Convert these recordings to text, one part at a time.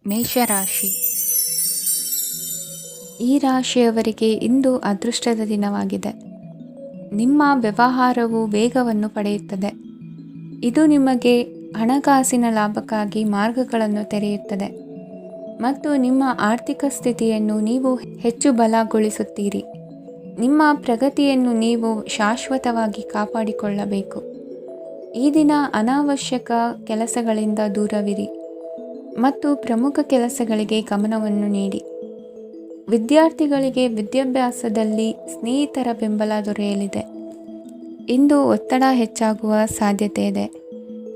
ಮೇಷರಾಶಿ. ಈ ರಾಶಿಯವರಿಗೆ ಇಂದು ಅದೃಷ್ಟದ ದಿನವಾಗಿದೆ. ನಿಮ್ಮ ವ್ಯವಹಾರವು ವೇಗವನ್ನು ಪಡೆಯುತ್ತದೆ. ಇದು ನಿಮಗೆ ಹಣಕಾಸಿನ ಲಾಭಕ್ಕಾಗಿ ಮಾರ್ಗಗಳನ್ನು ತೆರೆಯುತ್ತದೆ ಮತ್ತು ನಿಮ್ಮ ಆರ್ಥಿಕ ಸ್ಥಿತಿಯನ್ನು ನೀವು ಹೆಚ್ಚು ಬಲಗೊಳಿಸುತ್ತೀರಿ. ನಿಮ್ಮ ಪ್ರಗತಿಯನ್ನು ನೀವು ಶಾಶ್ವತವಾಗಿ ಕಾಪಾಡಿಕೊಳ್ಳಬೇಕು. ಈ ದಿನ ಅನಾವಶ್ಯಕ ಕೆಲಸಗಳಿಂದ ದೂರವಿರಿ ಮತ್ತು ಪ್ರಮುಖ ಕೆಲಸಗಳಿಗೆ ಗಮನವನ್ನು ನೀಡಿ. ವಿದ್ಯಾರ್ಥಿಗಳಿಗೆ ವಿದ್ಯಾಭ್ಯಾಸದಲ್ಲಿ ಸ್ನೇಹಿತರ ಬೆಂಬಲ ದೊರೆಯಲಿದೆ. ಇಂದು ಒತ್ತಡ ಹೆಚ್ಚಾಗುವ ಸಾಧ್ಯತೆ ಇದೆ.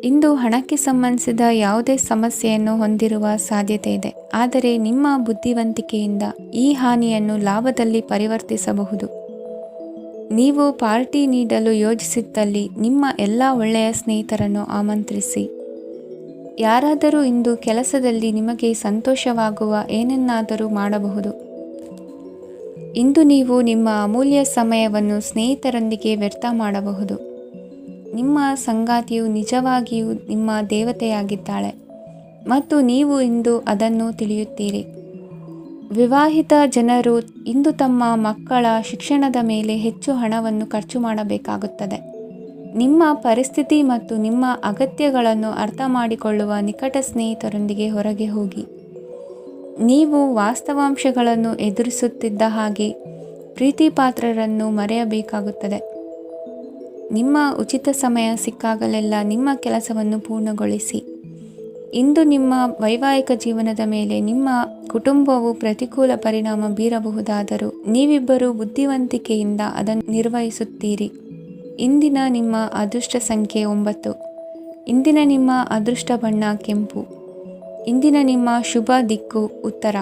ಇಂದು ಹಣಕ್ಕೆ ಸಂಬಂಧಿಸಿದ ಯಾವುದೇ ಸಮಸ್ಯೆಯನ್ನು ಹೊಂದಿರುವ ಸಾಧ್ಯತೆ ಇದೆ, ಆದರೆ ನಿಮ್ಮ ಬುದ್ಧಿವಂತಿಕೆಯಿಂದ ಈ ಹಾನಿಯನ್ನು ಲಾಭದಲ್ಲಿ ಪರಿವರ್ತಿಸಬಹುದು. ನೀವು ಪಾರ್ಟಿ ನೀಡಲು ಯೋಜಿಸಿದ್ದಲ್ಲಿ ನಿಮ್ಮ ಎಲ್ಲ ಒಳ್ಳೆಯ ಸ್ನೇಹಿತರನ್ನು ಆಮಂತ್ರಿಸಿ. ಯಾರಾದರೂ ಇಂದು ಕೆಲಸದಲ್ಲಿ ನಿಮಗೆ ಸಂತೋಷವಾಗುವ ಏನನ್ನಾದರೂ ಮಾಡಬಹುದು. ಇಂದು ನೀವು ನಿಮ್ಮ ಅಮೂಲ್ಯ ಸಮಯವನ್ನು ಸ್ನೇಹಿತರೊಂದಿಗೆ ವ್ಯರ್ಥ ಮಾಡಬಹುದು. ನಿಮ್ಮ ಸಂಗಾತಿಯು ನಿಜವಾಗಿಯೂ ನಿಮ್ಮ ದೇವತೆಯಾಗಿದ್ದಾಳೆ ಮತ್ತು ನೀವು ಇಂದು ಅದನ್ನು ತಿಳಿಯುತ್ತೀರಿ. ವಿವಾಹಿತ ಜನರು ಇಂದು ತಮ್ಮ ಮಕ್ಕಳ ಶಿಕ್ಷಣದ ಮೇಲೆ ಹೆಚ್ಚು ಹಣವನ್ನು ಖರ್ಚು ಮಾಡಬೇಕಾಗುತ್ತದೆ. ನಿಮ್ಮ ಪರಿಸ್ಥಿತಿ ಮತ್ತು ನಿಮ್ಮ ಅಗತ್ಯಗಳನ್ನು ಅರ್ಥ ಮಾಡಿಕೊಳ್ಳುವ ನಿಕಟ ಸ್ನೇಹಿತರೊಂದಿಗೆ ಹೊರಗೆ ಹೋಗಿ. ನೀವು ವಾಸ್ತವಾಂಶಗಳನ್ನು ಎದುರಿಸುತ್ತಿದ್ದ ಹಾಗೆ ಪ್ರೀತಿಪಾತ್ರರನ್ನು ಮರೆಯಬೇಕಾಗುತ್ತದೆ. ನಿಮ್ಮ ಉಚಿತ ಸಮಯ ಸಿಕ್ಕಾಗಲೆಲ್ಲ ನಿಮ್ಮ ಕೆಲಸವನ್ನು ಪೂರ್ಣಗೊಳಿಸಿ. ಇಂದು ನಿಮ್ಮ ವೈವಾಹಿಕ ಜೀವನದ ಮೇಲೆ ನಿಮ್ಮ ಕುಟುಂಬವು ಪ್ರತಿಕೂಲ ಪರಿಣಾಮ ಬೀರಬಹುದಾದರೂ ನೀವಿಬ್ಬರು ಬುದ್ಧಿವಂತಿಕೆಯಿಂದ ಅದನ್ನು ನಿರ್ವಹಿಸುತ್ತೀರಿ. ಇಂದಿನ ನಿಮ್ಮ ಅದೃಷ್ಟ ಸಂಖ್ಯೆ 9. ಇಂದಿನ ನಿಮ್ಮ ಅದೃಷ್ಟ ಬಣ್ಣ ಕೆಂಪು. ಇಂದಿನ ನಿಮ್ಮ ಶುಭ ದಿಕ್ಕು ಉತ್ತರ.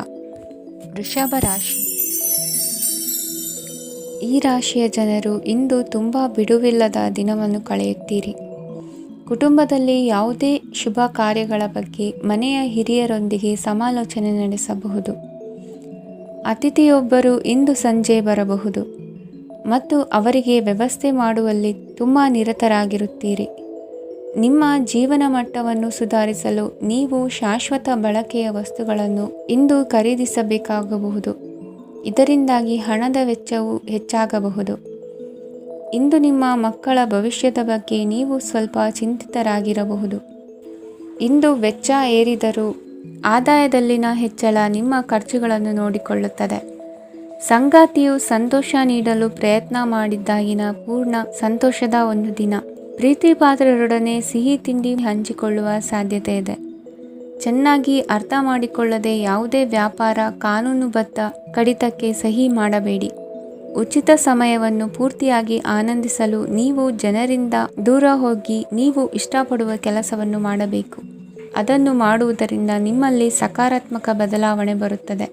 ವೃಷಭ ರಾಶಿ. ಈ ರಾಶಿಯ ಜನರು ಇಂದು ತುಂಬ ಬಿಡುವಿಲ್ಲದ ದಿನವನ್ನು ಕಳೆಯುತ್ತೀರಿ. ಕುಟುಂಬದಲ್ಲಿ ಯಾವುದೇ ಶುಭ ಕಾರ್ಯಗಳ ಬಗ್ಗೆ ಮನೆಯ ಹಿರಿಯರೊಂದಿಗೆ ಸಮಾಲೋಚನೆ ನಡೆಸಬಹುದು. ಅತಿಥಿಯೊಬ್ಬರು ಇಂದು ಸಂಜೆ ಬರಬಹುದು ಮತ್ತು ಅವರಿಗೆ ವ್ಯವಸ್ಥೆ ಮಾಡುವಲ್ಲಿ ತುಂಬ ನಿರತರಾಗಿರುತ್ತೀರಿ. ನಿಮ್ಮ ಜೀವನ ಮಟ್ಟವನ್ನು ಸುಧಾರಿಸಲು ನೀವು ಶಾಶ್ವತ ಬಳಕೆಯ ವಸ್ತುಗಳನ್ನು ಇಂದು ಖರೀದಿಸಬೇಕಾಗಬಹುದು. ಇದರಿಂದಾಗಿ ಹಣದ ವೆಚ್ಚವು ಹೆಚ್ಚಾಗಬಹುದು. ಇಂದು ನಿಮ್ಮ ಮಕ್ಕಳ ಭವಿಷ್ಯದ ಬಗ್ಗೆ ನೀವು ಸ್ವಲ್ಪ ಚಿಂತಿತರಾಗಿರಬಹುದು. ಇಂದು ವೆಚ್ಚ ಏರಿದರೂ ಆದಾಯದಲ್ಲಿನ ಹೆಚ್ಚಳ ನಿಮ್ಮ ಖರ್ಚುಗಳನ್ನು ನೋಡಿಕೊಳ್ಳುತ್ತದೆ. ಸಂಗಾತಿಯು ಸಂತೋಷ ನೀಡಲು ಪ್ರಯತ್ನ ಮಾಡಿದ್ದಾಗಿನ ಪೂರ್ಣ ಸಂತೋಷದ ಒಂದು ದಿನ. ಪ್ರೀತಿಪಾತ್ರರೊಡನೆ ಸಿಹಿ ತಿಂಡಿ ಹಂಚಿಕೊಳ್ಳುವ ಸಾಧ್ಯತೆ ಇದೆ. ಚೆನ್ನಾಗಿ ಅರ್ಥ ಮಾಡಿಕೊಳ್ಳದೆ ಯಾವುದೇ ವ್ಯಾಪಾರ ಕಾನೂನುಬದ್ಧ ಕಡಿತಕ್ಕೆ ಸಹಿ ಮಾಡಬೇಡಿ. ಉಚಿತ ಸಮಯವನ್ನು ಪೂರ್ತಿಯಾಗಿ ಆನಂದಿಸಲು ನೀವು ಜನರಿಂದ ದೂರ ಹೋಗಿ ನೀವು ಇಷ್ಟಪಡುವ ಕೆಲಸವನ್ನು ಮಾಡಬೇಕು. ಅದನ್ನು ಮಾಡುವುದರಿಂದ ನಿಮ್ಮಲ್ಲಿ ಸಕಾರಾತ್ಮಕ ಬದಲಾವಣೆ ಬರುತ್ತದೆ.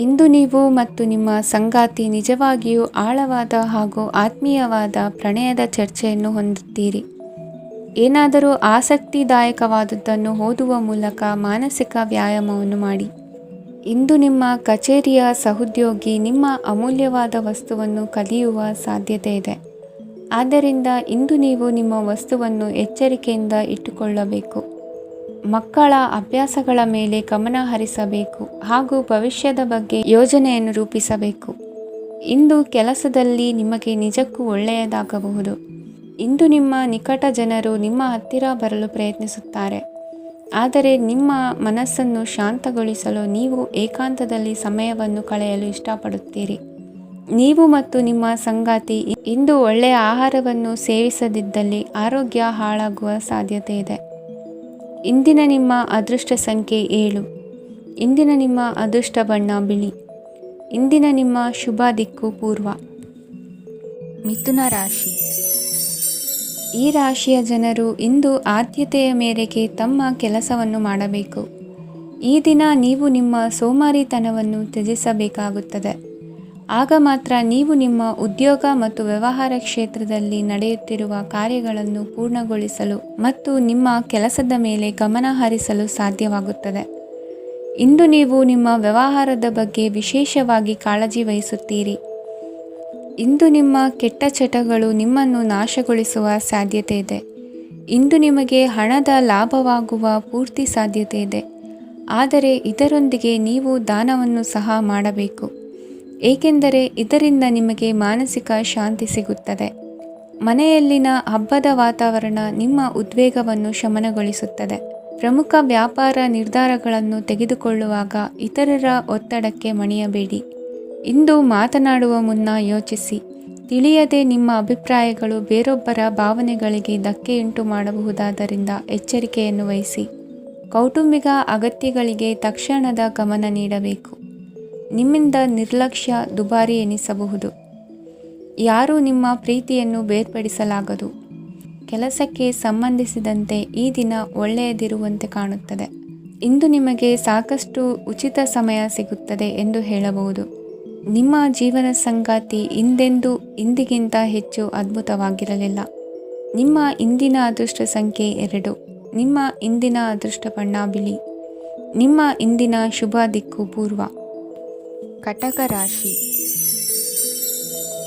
ಇಂದು ನೀವು ಮತ್ತು ನಿಮ್ಮ ಸಂಗಾತಿ ನಿಜವಾಗಿಯೂ ಆಳವಾದ ಹಾಗೂ ಆತ್ಮೀಯವಾದ ಪ್ರಣಯದ ಚರ್ಚೆಯನ್ನು ಹೊಂದುತ್ತೀರಿ. ಏನಾದರೂ ಆಸಕ್ತಿದಾಯಕವಾದುದನ್ನು ಓದುವ ಮೂಲಕ ಮಾನಸಿಕ ವ್ಯಾಯಾಮವನ್ನು ಮಾಡಿ. ಇಂದು ನಿಮ್ಮ ಕಚೇರಿಯ ಸಹೋದ್ಯೋಗಿ ನಿಮ್ಮ ಅಮೂಲ್ಯವಾದ ವಸ್ತುವನ್ನು ಕದಿಯುವ ಸಾಧ್ಯತೆ ಇದೆ. ಆದ್ದರಿಂದ ಇಂದು ನೀವು ನಿಮ್ಮ ವಸ್ತುವನ್ನು ಎಚ್ಚರಿಕೆಯಿಂದ ಇಟ್ಟುಕೊಳ್ಳಬೇಕು. ಮಕ್ಕಳ ಅಭ್ಯಾಸಗಳ ಮೇಲೆ ಗಮನ ಹರಿಸಬೇಕು ಹಾಗೂ ಭವಿಷ್ಯದ ಬಗ್ಗೆ ಯೋಜನೆಯನ್ನು ರೂಪಿಸಬೇಕು. ಇಂದು ಕೆಲಸದಲ್ಲಿ ನಿಮಗೆ ನಿಜಕ್ಕೂ ಒಳ್ಳೆಯದಾಗಬಹುದು. ಇಂದು ನಿಮ್ಮ ನಿಕಟ ಜನರು ನಿಮ್ಮ ಹತ್ತಿರ ಬರಲು ಪ್ರಯತ್ನಿಸುತ್ತಾರೆ, ಆದರೆ ನಿಮ್ಮ ಮನಸ್ಸನ್ನು ಶಾಂತಗೊಳಿಸಲು ನೀವು ಏಕಾಂತದಲ್ಲಿ ಸಮಯವನ್ನು ಕಳೆಯಲು ಇಷ್ಟಪಡುತ್ತೀರಿ. ನೀವು ಮತ್ತು ನಿಮ್ಮ ಸಂಗಾತಿ ಇಂದು ಒಳ್ಳೆಯ ಆಹಾರವನ್ನು ಸೇವಿಸದಿದ್ದಲ್ಲಿ ಆರೋಗ್ಯ ಹಾಳಾಗುವ ಸಾಧ್ಯತೆ ಇದೆ. ಇಂದಿನ ನಿಮ್ಮ ಅದೃಷ್ಟ ಸಂಖ್ಯೆ 7. ಇಂದಿನ ನಿಮ್ಮ ಅದೃಷ್ಟ ಬಣ್ಣ ಬಿಳಿ. ಇಂದಿನ ನಿಮ್ಮ ಶುಭ ದಿಕ್ಕು ಪೂರ್ವ. ಮಿಥುನ ರಾಶಿ. ಈ ರಾಶಿಯ ಜನರು ಇಂದು ಆದ್ಯತೆಯ ಮೇರೆಗೆ ತಮ್ಮ ಕೆಲಸವನ್ನು ಮಾಡಬೇಕು. ಈ ದಿನ ನೀವು ನಿಮ್ಮ ಸೋಮಾರಿತನವನ್ನು ತ್ಯಜಿಸಬೇಕಾಗುತ್ತದೆ. ಆಗ ಮಾತ್ರ ನೀವು ನಿಮ್ಮ ಉದ್ಯೋಗ ಮತ್ತು ವ್ಯವಹಾರ ಕ್ಷೇತ್ರದಲ್ಲಿ ನಡೆಯುತ್ತಿರುವ ಕಾರ್ಯಗಳನ್ನು ಪೂರ್ಣಗೊಳಿಸಲು ಮತ್ತು ನಿಮ್ಮ ಕೆಲಸದ ಮೇಲೆ ಗಮನ ಹರಿಸಲು ಸಾಧ್ಯವಾಗುತ್ತದೆ. ಇಂದು ನೀವು ನಿಮ್ಮ ವ್ಯವಹಾರದ ಬಗ್ಗೆ ವಿಶೇಷವಾಗಿ ಕಾಳಜಿ ವಹಿಸುತ್ತೀರಿ. ಇಂದು ನಿಮ್ಮ ಕೆಟ್ಟ ಚಟಗಳು ನಿಮ್ಮನ್ನು ನಾಶಗೊಳಿಸುವ ಸಾಧ್ಯತೆ ಇದೆ. ಇಂದು ನಿಮಗೆ ಹಣದ ಲಾಭವಾಗುವ ಪೂರ್ತಿ ಸಾಧ್ಯತೆ ಇದೆ. ಆದರೆ ಇದರೊಂದಿಗೆ ನೀವು ದಾನವನ್ನು ಸಹ ಮಾಡಬೇಕು, ಏಕೆಂದರೆ ಇದರಿಂದ ನಿಮಗೆ ಮಾನಸಿಕ ಶಾಂತಿ ಸಿಗುತ್ತದೆ. ಮನೆಯಲ್ಲಿನ ಹಬ್ಬದ ವಾತಾವರಣ ನಿಮ್ಮ ಉದ್ವೇಗವನ್ನು ಶಮನಗೊಳಿಸುತ್ತದೆ. ಪ್ರಮುಖ ವ್ಯಾಪಾರ ನಿರ್ಧಾರಗಳನ್ನು ತೆಗೆದುಕೊಳ್ಳುವಾಗ ಇತರರ ಒತ್ತಡಕ್ಕೆ ಮಣಿಯಬೇಡಿ. ಇಂದು ಮಾತನಾಡುವ ಮುನ್ನ ಯೋಚಿಸಿ. ತಿಳಿಯದೆ ನಿಮ್ಮ ಅಭಿಪ್ರಾಯಗಳು ಬೇರೊಬ್ಬರ ಭಾವನೆಗಳಿಗೆ ಧಕ್ಕೆಯುಂಟು ಮಾಡಬಹುದಾದ್ದರಿಂದ ಎಚ್ಚರಿಕೆಯನ್ನು ವಹಿಸಿ. ಕೌಟುಂಬಿಕ ಅಗತ್ಯಗಳಿಗೆ ತಕ್ಷಣದ ಗಮನ ನೀಡಬೇಕು. ನಿಮ್ಮಿಂದ ನಿರ್ಲಕ್ಷ್ಯ ದುಬಾರಿ ಎನಿಸಬಹುದು. ಯಾರೂ ನಿಮ್ಮ ಪ್ರೀತಿಯನ್ನು ಬೇರ್ಪಡಿಸಲಾಗದು. ಕೆಲಸಕ್ಕೆ ಸಂಬಂಧಿಸಿದಂತೆ ಈ ದಿನ ಒಳ್ಳೆಯದಿರುವಂತೆ ಕಾಣುತ್ತದೆ. ಇಂದು ನಿಮಗೆ ಸಾಕಷ್ಟು ಉಚಿತ ಸಮಯ ಸಿಗುತ್ತದೆ ಎಂದು ಹೇಳಬಹುದು. ನಿಮ್ಮ ಜೀವನ ಸಂಗಾತಿ ಇಂದಿಗಿಂತ ಹೆಚ್ಚು ಅದ್ಭುತವಾಗಿರಲಿಲ್ಲ. ನಿಮ್ಮ ಇಂದಿನ ಅದೃಷ್ಟ ಸಂಖ್ಯೆ 2. ನಿಮ್ಮ ಇಂದಿನ ಅದೃಷ್ಟ ಬಣ್ಣ ಬಿಳಿ. ನಿಮ್ಮ ಇಂದಿನ ಶುಭ ದಿಕ್ಕು ಪೂರ್ವ. ಕಟಕ ರಾಶಿ.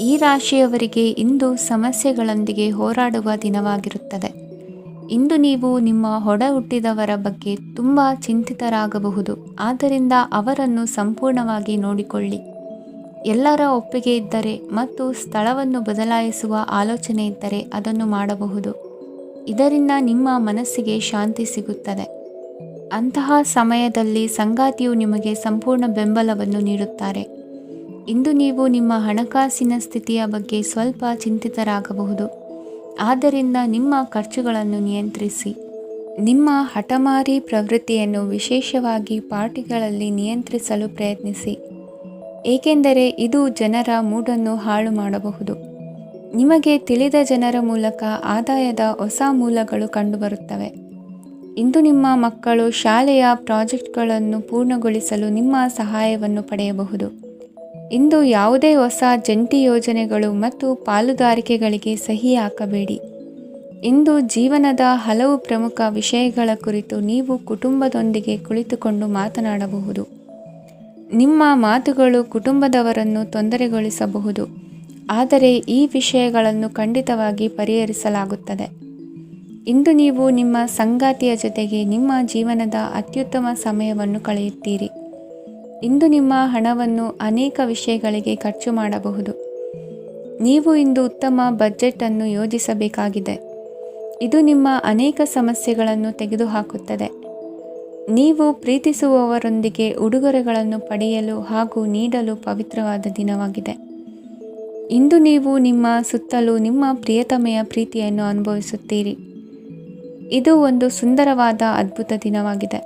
ಈ ರಾಶಿಯವರಿಗೆ ಇಂದು ಸಮಸ್ಯೆಗಳೊಂದಿಗೆ ಹೋರಾಡುವ ದಿನವಾಗಿರುತ್ತದೆ. ಇಂದು ನೀವು ನಿಮ್ಮ ಒಡ ಹುಟ್ಟಿದವರ ಬಗ್ಗೆ ತುಂಬ ಚಿಂತಿತರಾಗಬಹುದು. ಆದ್ದರಿಂದ ಅವರನ್ನು ಸಂಪೂರ್ಣವಾಗಿ ನೋಡಿಕೊಳ್ಳಿ. ಎಲ್ಲರ ಒಪ್ಪಿಗೆ ಇದ್ದರೆ ಮತ್ತು ಸ್ಥಳವನ್ನು ಬದಲಾಯಿಸುವ ಆಲೋಚನೆ ಇದ್ದರೆ ಅದನ್ನು ಮಾಡಬಹುದು. ಇದರಿಂದ ನಿಮ್ಮ ಮನಸ್ಸಿಗೆ ಶಾಂತಿ ಸಿಗುತ್ತದೆ. ಅಂತಹ ಸಮಯದಲ್ಲಿ ಸಂಗಾತಿಯು ನಿಮಗೆ ಸಂಪೂರ್ಣ ಬೆಂಬಲವನ್ನು ನೀಡುತ್ತಾರೆ. ಇಂದು ನೀವು ನಿಮ್ಮ ಹಣಕಾಸಿನ ಸ್ಥಿತಿಯ ಬಗ್ಗೆ ಸ್ವಲ್ಪ ಚಿಂತಿತರಾಗಬಹುದು. ಆದ್ದರಿಂದ ನಿಮ್ಮ ಖರ್ಚುಗಳನ್ನು ನಿಯಂತ್ರಿಸಿ. ನಿಮ್ಮ ಹಠಮಾರಿ ಪ್ರವೃತ್ತಿಯನ್ನು ವಿಶೇಷವಾಗಿ ಪಾರ್ಟಿಗಳಲ್ಲಿ ನಿಯಂತ್ರಿಸಲು ಪ್ರಯತ್ನಿಸಿ, ಏಕೆಂದರೆ ಇದು ಜನರ ಮೂಡನ್ನು ಹಾಳು ಮಾಡಬಹುದು. ನಿಮಗೆ ತಿಳಿದ ಜನರ ಮೂಲಕ ಆದಾಯದ ಹೊಸ ಮೂಲಗಳು ಕಂಡುಬರುತ್ತವೆ. ಇಂದು ನಿಮ್ಮ ಮಕ್ಕಳು ಶಾಲೆಯ ಪ್ರಾಜೆಕ್ಟ್ಗಳನ್ನು ಪೂರ್ಣಗೊಳಿಸಲು ನಿಮ್ಮ ಸಹಾಯವನ್ನು ಪಡೆಯಬಹುದು. ಇಂದು ಯಾವುದೇ ಹೊಸ ಜಂಟಿ ಯೋಜನೆಗಳು ಮತ್ತು ಪಾಲುದಾರಿಕೆಗಳಿಗೆ ಸಹಿ ಹಾಕಬೇಡಿ. ಇಂದು ಜೀವನದ ಹಲವು ಪ್ರಮುಖ ವಿಷಯಗಳ ಕುರಿತು ನೀವು ಕುಟುಂಬದೊಂದಿಗೆ ಕುಳಿತುಕೊಂಡು ಮಾತನಾಡಬಹುದು. ನಿಮ್ಮ ಮಾತುಗಳು ಕುಟುಂಬದವರನ್ನು ತೊಂದರೆಗೊಳಿಸಬಹುದು, ಆದರೆ ಈ ವಿಷಯಗಳನ್ನು ಖಂಡಿತವಾಗಿ ಪರಿಹರಿಸಲಾಗುತ್ತದೆ. ಇಂದು ನೀವು ನಿಮ್ಮ ಸಂಗಾತಿಯ ಜೊತೆಗೆ ನಿಮ್ಮ ಜೀವನದ ಅತ್ಯುತ್ತಮ ಸಮಯವನ್ನು ಕಳೆಯುತ್ತೀರಿ. ಇಂದು ನಿಮ್ಮ ಹಣವನ್ನು ಅನೇಕ ವಿಷಯಗಳಿಗೆ ಖರ್ಚು ಮಾಡಬಹುದು. ನೀವು ಇಂದು ಉತ್ತಮ ಬಜೆಟ್ ಅನ್ನು ಯೋಜಿಸಬೇಕಾಗಿದೆ. ಇದು ನಿಮ್ಮ ಅನೇಕ ಸಮಸ್ಯೆಗಳನ್ನು ತೆಗೆದುಹಾಕುತ್ತದೆ. ನೀವು ಪ್ರೀತಿಸುವವರೊಂದಿಗೆ ಉಡುಗೊರೆಗಳನ್ನು ಪಡೆಯಲು ಹಾಗೂ ನೀಡಲು ಪವಿತ್ರವಾದ ದಿನವಾಗಿದೆ. ಇಂದು ನೀವು ನಿಮ್ಮ ಸುತ್ತಲೂ ನಿಮ್ಮ ಪ್ರಿಯತಮೆಯ ಪ್ರೀತಿಯನ್ನು ಅನುಭವಿಸುತ್ತೀರಿ. ಇದು ಒಂದು ಸುಂದರವಾದ ಅದ್ಭುತ ದಿನವಾಗಿದೆ.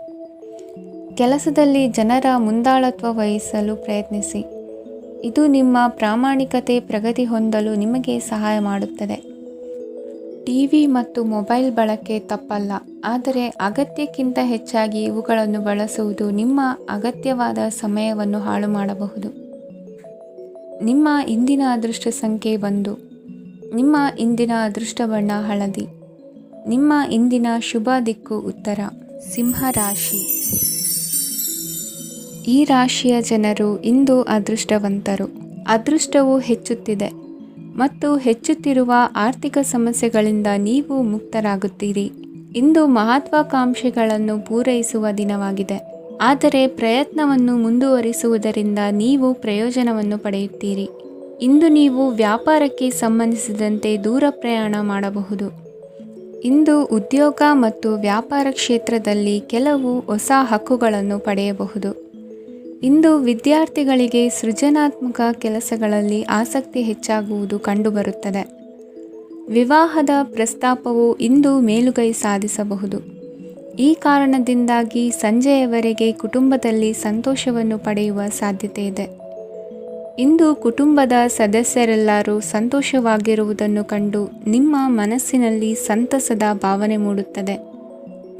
ಕೆಲಸದಲ್ಲಿ ಜನರ ಮುಂದಾಳತ್ವ ವಹಿಸಲು ಪ್ರಯತ್ನಿಸಿ. ಇದು ನಿಮ್ಮ ಪ್ರಾಮಾಣಿಕತೆ ಪ್ರಗತಿ ಹೊಂದಲು ನಿಮಗೆ ಸಹಾಯ ಮಾಡುತ್ತದೆ. ಟಿವಿ ಮತ್ತು ಮೊಬೈಲ್ ಬಳಕೆ ತಪ್ಪಲ್ಲ, ಆದರೆ ಅಗತ್ಯಕ್ಕಿಂತ ಹೆಚ್ಚಾಗಿ ಇವುಗಳನ್ನು ಬಳಸುವುದು ನಿಮ್ಮ ಅಗತ್ಯವಾದ ಸಮಯವನ್ನು ಹಾಳು ಮಾಡಬಹುದು. ನಿಮ್ಮ ಇಂದಿನ ಅದೃಷ್ಟ ಸಂಖ್ಯೆ 1. ನಿಮ್ಮ ಇಂದಿನ ಅದೃಷ್ಟ ಬಣ್ಣ ಹಳದಿ. ನಿಮ್ಮ ಇಂದಿನ ಶುಭ ದಿಕ್ಕು ಉತ್ತರ. ಸಿಂಹ ರಾಶಿ. ಈ ರಾಶಿಯ ಜನರು ಇಂದು ಅದೃಷ್ಟವಂತರು. ಅದೃಷ್ಟವು ಹೆಚ್ಚುತ್ತಿದೆ ಮತ್ತು ಹೆಚ್ಚುತ್ತಿರುವ ಆರ್ಥಿಕ ಸಮಸ್ಯೆಗಳಿಂದ ನೀವು ಮುಕ್ತರಾಗುತ್ತೀರಿ. ಇಂದು ಮಹತ್ವಾಕಾಂಕ್ಷೆಗಳನ್ನು ಪೂರೈಸುವ ದಿನವಾಗಿದೆ, ಆದರೆ ಪ್ರಯತ್ನವನ್ನು ಮುಂದುವರಿಸುವುದರಿಂದ ನೀವು ಪ್ರಯೋಜನವನ್ನು ಪಡೆಯುತ್ತೀರಿ. ಇಂದು ನೀವು ವ್ಯಾಪಾರಕ್ಕೆ ಸಂಬಂಧಿಸಿದಂತೆ ದೂರ ಪ್ರಯಾಣ ಮಾಡಬಹುದು. ಇಂದು ಉದ್ಯೋಗ ಮತ್ತು ವ್ಯಾಪಾರ ಕ್ಷೇತ್ರದಲ್ಲಿ ಕೆಲವು ಹೊಸ ಹಕ್ಕುಗಳನ್ನು ಪಡೆಯಬಹುದು. ಇಂದು ವಿದ್ಯಾರ್ಥಿಗಳಿಗೆ ಸೃಜನಾತ್ಮಕ ಕೆಲಸಗಳಲ್ಲಿ ಆಸಕ್ತಿ ಹೆಚ್ಚಾಗುವುದು ಕಂಡುಬರುತ್ತದೆ. ವಿವಾಹದ ಪ್ರಸ್ತಾಪವು ಇಂದು ಮೇಲುಗೈ ಸಾಧಿಸಬಹುದು. ಈ ಕಾರಣದಿಂದಾಗಿ ಸಂಜೆಯವರೆಗೆ ಕುಟುಂಬದಲ್ಲಿ ಸಂತೋಷವನ್ನು ಪಡೆಯುವ ಸಾಧ್ಯತೆ ಇದೆ. ಇಂದು ಕುಟುಂಬದ ಸದಸ್ಯರೆಲ್ಲರೂ ಸಂತೋಷವಾಗಿರುವುದನ್ನು ಕಂಡು ನಿಮ್ಮ ಮನಸ್ಸಿನಲ್ಲಿ ಸಂತಸದ ಭಾವನೆ ಮೂಡುತ್ತದೆ.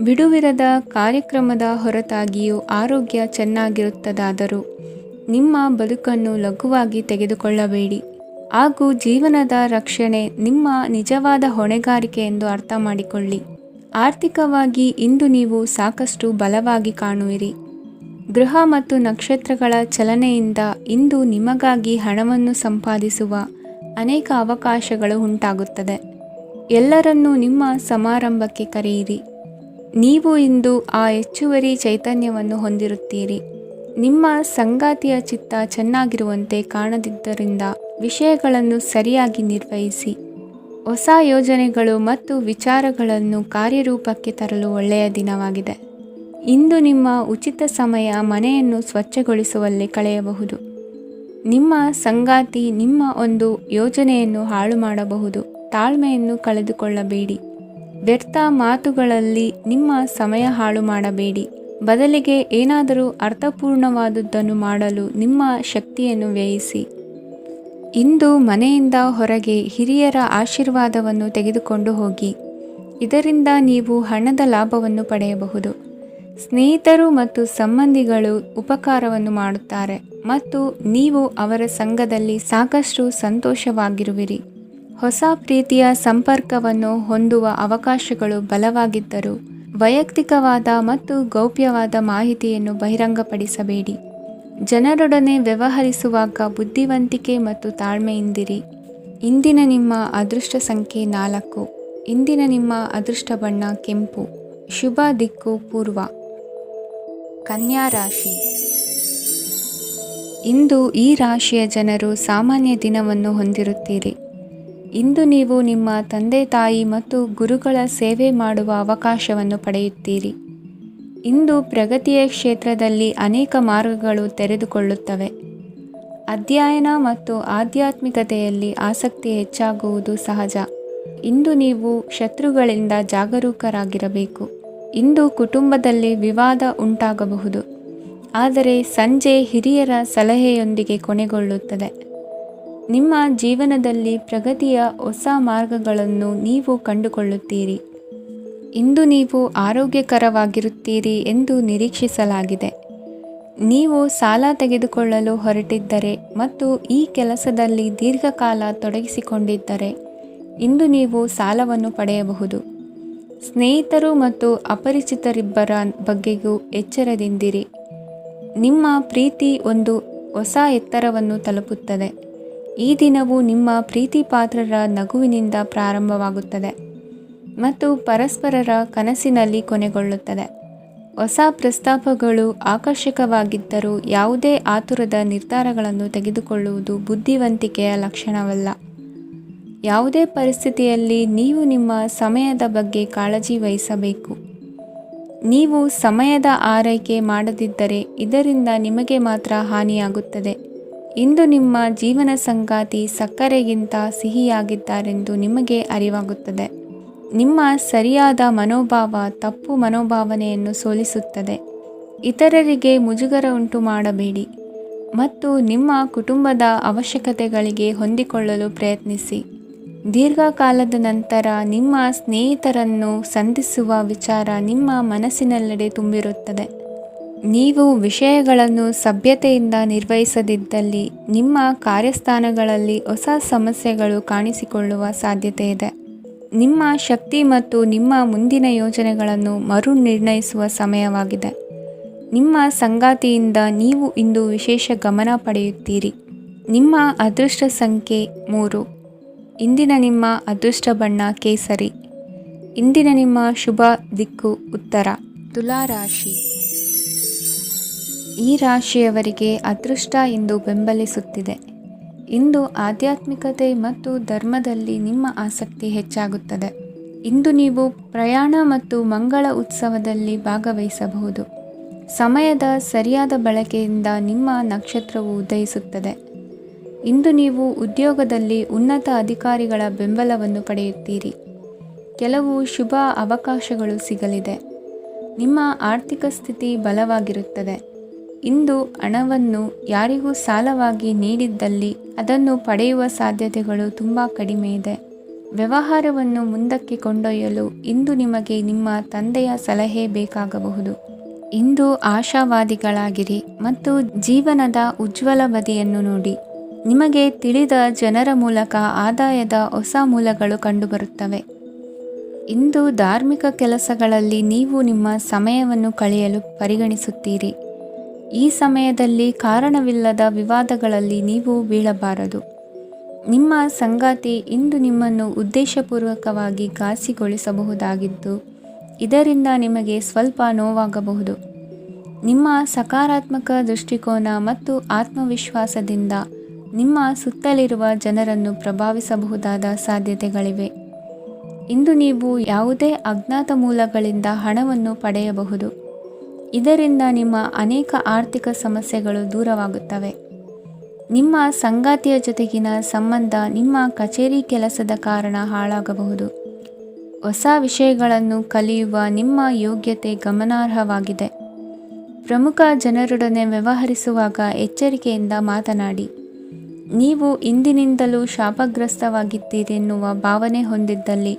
ಬಿಡುವಿರದ ಕಾರ್ಯಕ್ರಮದ ಹೊರತಾಗಿಯೂ ಆರೋಗ್ಯ ಚೆನ್ನಾಗಿರುತ್ತದಾದರೂ ನಿಮ್ಮ ಬದುಕನ್ನು ಲಘುವಾಗಿ ತೆಗೆದುಕೊಳ್ಳಬೇಡಿ ಹಾಗೂ ಜೀವನದ ರಕ್ಷಣೆ ನಿಮ್ಮ ನಿಜವಾದ ಹೊಣೆಗಾರಿಕೆ ಎಂದು ಅರ್ಥ ಮಾಡಿಕೊಳ್ಳಿ. ಆರ್ಥಿಕವಾಗಿ ಇಂದು ನೀವು ಸಾಕಷ್ಟು ಬಲವಾಗಿ ಕಾಣುವಿರಿ. ಗ್ರಹ ಮತ್ತು ನಕ್ಷತ್ರಗಳ ಚಲನೆಯಿಂದ ಇಂದು ನಿಮಗಾಗಿ ಹಣವನ್ನು ಸಂಪಾದಿಸುವ ಅನೇಕ ಅವಕಾಶಗಳು ಉಂಟಾಗುತ್ತದೆ. ಎಲ್ಲರನ್ನೂ ನಿಮ್ಮ ಸಮಾರಂಭಕ್ಕೆ ಕರೆಯಿರಿ. ನೀವು ಇಂದು ಆ ಹೆಚ್ಚುವರಿ ಚೈತನ್ಯವನ್ನು ಹೊಂದಿರುತ್ತೀರಿ. ನಿಮ್ಮ ಸಂಗಾತಿಯ ಚಿತ್ತ ಚೆನ್ನಾಗಿರುವಂತೆ ಕಾಣದಿದ್ದರಿಂದ ವಿಷಯಗಳನ್ನು ಸರಿಯಾಗಿ ನಿರ್ವಹಿಸಿ. ಹೊಸ ಯೋಜನೆಗಳು ಮತ್ತು ವಿಚಾರಗಳನ್ನು ಕಾರ್ಯರೂಪಕ್ಕೆ ತರಲು ಒಳ್ಳೆಯ ದಿನವಾಗಿದೆ. ಇಂದು ನಿಮ್ಮ ಉಚಿತ ಸಮಯ ಮನೆಯನ್ನು ಸ್ವಚ್ಛಗೊಳಿಸುವಲ್ಲಿ ಕಳೆಯಬಹುದು. ನಿಮ್ಮ ಸಂಗಾತಿ ನಿಮ್ಮ ಒಂದು ಯೋಜನೆಯನ್ನು ಹಾಳು ಮಾಡಬಹುದು. ತಾಳ್ಮೆಯನ್ನು ಕಳೆದುಕೊಳ್ಳಬೇಡಿ. ವ್ಯರ್ಥ ಮಾತುಗಳಲ್ಲಿ ನಿಮ್ಮ ಸಮಯ ಹಾಳು ಮಾಡಬೇಡಿ. ಬದಲಿಗೆ ಏನಾದರೂ ಅರ್ಥಪೂರ್ಣವಾದುದನ್ನು ಮಾಡಲು ನಿಮ್ಮ ಶಕ್ತಿಯನ್ನು ವ್ಯಯಿಸಿ. ಇಂದು ಮನೆಯಿಂದ ಹೊರಗೆ ಹಿರಿಯರ ಆಶೀರ್ವಾದವನ್ನು ತೆಗೆದುಕೊಂಡು ಹೋಗಿ. ಇದರಿಂದ ನೀವು ಹಣದ ಲಾಭವನ್ನು ಪಡೆಯಬಹುದು. ಸ್ನೇಹಿತರು ಮತ್ತು ಸಂಬಂಧಿಗಳು ಉಪಕಾರವನ್ನು ಮಾಡುತ್ತಾರೆ ಮತ್ತು ನೀವು ಅವರ ಸಂಘದಲ್ಲಿ ಸಾಕಷ್ಟು ಸಂತೋಷವಾಗಿರುವಿರಿ. ಹೊಸ ಪ್ರೀತಿಯ ಸಂಪರ್ಕವನ್ನು ಹೊಂದುವ ಅವಕಾಶಗಳು ಬಲವಾಗಿದ್ದರೂ ವೈಯಕ್ತಿಕವಾದ ಮತ್ತು ಗೌಪ್ಯವಾದ ಮಾಹಿತಿಯನ್ನು ಬಹಿರಂಗಪಡಿಸಬೇಡಿ. ಜನರೊಡನೆ ವ್ಯವಹರಿಸುವಾಗ ಬುದ್ಧಿವಂತಿಕೆ ಮತ್ತು ತಾಳ್ಮೆಯಿಂದಿರಿ. ಇಂದಿನ ನಿಮ್ಮ ಅದೃಷ್ಟ ಸಂಖ್ಯೆ 4. ಇಂದಿನ ನಿಮ್ಮ ಅದೃಷ್ಟ ಬಣ್ಣ ಕೆಂಪು. ಶುಭ ದಿಕ್ಕು ಪೂರ್ವ. ಕನ್ಯಾ ರಾಶಿ. ಇಂದು ಈ ರಾಶಿಯ ಜನರು ಸಾಮಾನ್ಯ ದಿನವನ್ನು ಹೊಂದಿರುತ್ತೀರಿ. ಇಂದು ನೀವು ನಿಮ್ಮ ತಂದೆ ತಾಯಿ ಮತ್ತು ಗುರುಗಳ ಸೇವೆ ಮಾಡುವ ಅವಕಾಶವನ್ನು ಪಡೆಯುತ್ತೀರಿ. ಇಂದು ಪ್ರಗತಿಯ ಕ್ಷೇತ್ರದಲ್ಲಿ ಅನೇಕ ಮಾರ್ಗಗಳು ತೆರೆದುಕೊಳ್ಳುತ್ತವೆ. ಅಧ್ಯಯನ ಮತ್ತು ಆಧ್ಯಾತ್ಮಿಕತೆಯಲ್ಲಿ ಆಸಕ್ತಿ ಹೆಚ್ಚಾಗುವುದು ಸಹಜ. ಇಂದು ನೀವು ಶತ್ರುಗಳಿಂದ ಜಾಗರೂಕರಾಗಿರಬೇಕು. ಇಂದು ಕುಟುಂಬದಲ್ಲಿ ವಿವಾದ ಉಂಟಾಗಬಹುದು, ಆದರೆ ಸಂಜೆ ಹಿರಿಯರ ಸಲಹೆಯೊಂದಿಗೆ ಕೊನೆಗೊಳ್ಳುತ್ತದೆ. ನಿಮ್ಮ ಜೀವನದಲ್ಲಿ ಪ್ರಗತಿಯ ಹೊಸ ಮಾರ್ಗಗಳನ್ನು ನೀವು ಕಂಡುಕೊಳ್ಳುತ್ತೀರಿ. ಇಂದು ನೀವು ಆರೋಗ್ಯಕರವಾಗಿರುತ್ತೀರಿ ಎಂದು ನಿರೀಕ್ಷಿಸಲಾಗಿದೆ. ನೀವು ಸಾಲ ತೆಗೆದುಕೊಳ್ಳಲು ಹೊರಟಿದ್ದರೆ ಮತ್ತು ಈ ಕೆಲಸದಲ್ಲಿ ದೀರ್ಘಕಾಲ ತೊಡಗಿಸಿಕೊಂಡಿದ್ದರೆ ಇಂದು ನೀವು ಸಾಲವನ್ನು ಪಡೆಯಬಹುದು. ಸ್ನೇಹಿತರು ಮತ್ತು ಅಪರಿಚಿತರಿಬ್ಬರ ಬಗ್ಗೆಯೂ ಎಚ್ಚರದಿಂದಿರಿ. ನಿಮ್ಮ ಪ್ರೀತಿ ಒಂದು ಹೊಸ ಎತ್ತರವನ್ನು ತಲುಪುತ್ತದೆ. ಈ ದಿನವು ನಿಮ್ಮ ಪ್ರೀತಿ ಪಾತ್ರರ ನಗುವಿನಿಂದ ಪ್ರಾರಂಭವಾಗುತ್ತದೆ ಮತ್ತು ಪರಸ್ಪರರ ಕನಸಿನಲ್ಲಿ ಕೊನೆಗೊಳ್ಳುತ್ತದೆ. ಹೊಸ ಪ್ರಸ್ತಾಪಗಳು ಆಕರ್ಷಕವಾಗಿದ್ದರೂ ಯಾವುದೇ ಆತುರದ ನಿರ್ಧಾರಗಳನ್ನು ತೆಗೆದುಕೊಳ್ಳುವುದು ಬುದ್ಧಿವಂತಿಕೆಯ ಲಕ್ಷಣವಲ್ಲ. ಯಾವುದೇ ಪರಿಸ್ಥಿತಿಯಲ್ಲಿ ನೀವು ನಿಮ್ಮ ಸಮಯದ ಬಗ್ಗೆ ಕಾಳಜಿ ವಹಿಸಬೇಕು. ನೀವು ಸಮಯದ ಆರೈಕೆ ಮಾಡದಿದ್ದರೆ ಇದರಿಂದ ನಿಮಗೆ ಮಾತ್ರ ಹಾನಿಯಾಗುತ್ತದೆ. ಇಂದು ನಿಮ್ಮ ಜೀವನ ಸಂಗಾತಿ ಸಕ್ಕರೆಗಿಂತ ಸಿಹಿಯಾಗಿದ್ದಾರೆಂದು ನಿಮಗೆ ಅರಿವಾಗುತ್ತದೆ. ನಿಮ್ಮ ಸರಿಯಾದ ಮನೋಭಾವ ತಪ್ಪು ಮನೋಭಾವನೆಯನ್ನು ಸೋಲಿಸುತ್ತದೆ. ಇತರರಿಗೆ ಮುಜುಗರ ಉಂಟು ಮಾಡಬೇಡಿ ಮತ್ತು ನಿಮ್ಮ ಕುಟುಂಬದ ಅವಶ್ಯಕತೆಗಳಿಗೆ ಹೊಂದಿಕೊಳ್ಳಲು ಪ್ರಯತ್ನಿಸಿ. ದೀರ್ಘಕಾಲದ ನಂತರ ನಿಮ್ಮ ಸ್ನೇಹಿತರನ್ನು ಸಂಧಿಸುವ ವಿಚಾರ ನಿಮ್ಮ ಮನಸ್ಸಿನೆಲ್ಲೆಡೆ ತುಂಬಿರುತ್ತದೆ. ನೀವು ವಿಷಯಗಳನ್ನು ಸಭ್ಯತೆಯಿಂದ ನಿರ್ವಹಿಸದಿದ್ದಲ್ಲಿ ನಿಮ್ಮ ಕಾರ್ಯಸ್ಥಾನಗಳಲ್ಲಿ ಹೊಸ ಸಮಸ್ಯೆಗಳು ಕಾಣಿಸಿಕೊಳ್ಳುವ ಸಾಧ್ಯತೆ ಇದೆ. ನಿಮ್ಮ ಶಕ್ತಿ ಮತ್ತು ನಿಮ್ಮ ಮುಂದಿನ ಯೋಜನೆಗಳನ್ನು ಮರು ನಿರ್ಣಯಿಸುವ ಸಮಯವಾಗಿದೆ. ನಿಮ್ಮ ಸಂಗಾತಿಯಿಂದ ನೀವು ಇಂದು ವಿಶೇಷ ಗಮನ ಪಡೆಯುತ್ತೀರಿ. ನಿಮ್ಮ ಅದೃಷ್ಟ ಸಂಖ್ಯೆ 3. ಇಂದಿನ ನಿಮ್ಮ ಅದೃಷ್ಟ ಬಣ್ಣ ಕೇಸರಿ. ಇಂದಿನ ನಿಮ್ಮ ಶುಭ ದಿಕ್ಕು ಉತ್ತರ. ತುಲಾ ರಾಶಿ. ಈ ರಾಶಿಯವರಿಗೆ ಅದೃಷ್ಟ ಇಂದು ಬೆಂಬಲಿಸುತ್ತಿದೆ. ಇಂದು ಆಧ್ಯಾತ್ಮಿಕತೆ ಮತ್ತು ಧರ್ಮದಲ್ಲಿ ನಿಮ್ಮ ಆಸಕ್ತಿ ಹೆಚ್ಚಾಗುತ್ತದೆ. ಇಂದು ನೀವು ಪ್ರಯಾಣ ಮತ್ತು ಮಂಗಳ ಉತ್ಸವದಲ್ಲಿ ಭಾಗವಹಿಸಬಹುದು. ಸಮಯದ ಸರಿಯಾದ ಬಳಕೆಯಿಂದ ನಿಮ್ಮ ನಕ್ಷತ್ರವು ಉದಯಿಸುತ್ತದೆ. ಇಂದು ನೀವು ಉದ್ಯೋಗದಲ್ಲಿ ಉನ್ನತ ಅಧಿಕಾರಿಗಳ ಬೆಂಬಲವನ್ನು ಪಡೆಯುತ್ತೀರಿ. ಕೆಲವು ಶುಭ ಅವಕಾಶಗಳು ಸಿಗಲಿದೆ. ನಿಮ್ಮ ಆರ್ಥಿಕ ಸ್ಥಿತಿ ಬಲವಾಗಿರುತ್ತದೆ. ಇಂದು ಹಣವನ್ನು ಯಾರಿಗೂ ಸಾಲವಾಗಿ ನೀಡಿದ್ದಲ್ಲಿ ಅದನ್ನು ಪಡೆಯುವ ಸಾಧ್ಯತೆಗಳು ತುಂಬ ಕಡಿಮೆ ಇದೆ. ವ್ಯವಹಾರವನ್ನು ಮುಂದಕ್ಕೆ ಕೊಂಡೊಯ್ಯಲು ಇಂದು ನಿಮಗೆ ನಿಮ್ಮ ತಂದೆಯ ಸಲಹೆ ಬೇಕಾಗಬಹುದು. ಇಂದು ಆಶಾವಾದಿಗಳಾಗಿರಿ ಮತ್ತು ಜೀವನದ ಉಜ್ವಲ ಬದಿಯನ್ನು ನೋಡಿ. ನಿಮಗೆ ತಿಳಿದ ಜನರ ಮೂಲಕ ಆದಾಯದ ಹೊಸ ಮೂಲಗಳು ಕಂಡುಬರುತ್ತವೆ. ಇಂದು ಧಾರ್ಮಿಕ ಕೆಲಸಗಳಲ್ಲಿ ನೀವು ನಿಮ್ಮ ಸಮಯವನ್ನು ಕಳೆಯಲು ಪರಿಗಣಿಸುತ್ತೀರಿ. ಈ ಸಮಯದಲ್ಲಿ ಕಾರಣವಿಲ್ಲದ ವಿವಾದಗಳಲ್ಲಿ ನೀವು ಬೀಳಬಾರದು. ನಿಮ್ಮ ಸಂಗಾತಿ ಇಂದು ನಿಮ್ಮನ್ನು ಉದ್ದೇಶಪೂರ್ವಕವಾಗಿ ಘಾಸಿಗೊಳಿಸಬಹುದಾಗಿದ್ದು ಇದರಿಂದ ನಿಮಗೆ ಸ್ವಲ್ಪ ನೋವಾಗಬಹುದು. ನಿಮ್ಮ ಸಕಾರಾತ್ಮಕ ದೃಷ್ಟಿಕೋನ ಮತ್ತು ಆತ್ಮವಿಶ್ವಾಸದಿಂದ ನಿಮ್ಮ ಸುತ್ತಲಿರುವ ಜನರನ್ನು ಪ್ರಭಾವಿಸಬಹುದಾದ ಸಾಧ್ಯತೆಗಳಿವೆ. ಇಂದು ನೀವು ಯಾವುದೇ ಅಜ್ಞಾತ ಮೂಲಗಳಿಂದ ಹಣವನ್ನು ಪಡೆಯಬಹುದು. ಇದರಿಂದ ನಿಮ್ಮ ಅನೇಕ ಆರ್ಥಿಕ ಸಮಸ್ಯೆಗಳು ದೂರವಾಗುತ್ತವೆ. ನಿಮ್ಮ ಸಂಗಾತಿಯ ಜೊತೆಗಿನ ಸಂಬಂಧ ನಿಮ್ಮ ಕಚೇರಿ ಕೆಲಸದ ಕಾರಣ ಹಾಳಾಗಬಹುದು. ಹೊಸ ವಿಷಯಗಳನ್ನು ಕಲಿಯುವ ನಿಮ್ಮ ಯೋಗ್ಯತೆ ಗಮನಾರ್ಹವಾಗಿದೆ. ಪ್ರಮುಖ ಜನರೊಡನೆ ವ್ಯವಹರಿಸುವಾಗ ಎಚ್ಚರಿಕೆಯಿಂದ ಮಾತನಾಡಿ. ನೀವು ಇಂದಿನಿಂದಲೂ ಶಾಪಗ್ರಸ್ತವಾಗಿದ್ದೀರೆನ್ನುವ ಭಾವನೆ ಹೊಂದಿದ್ದಲ್ಲಿ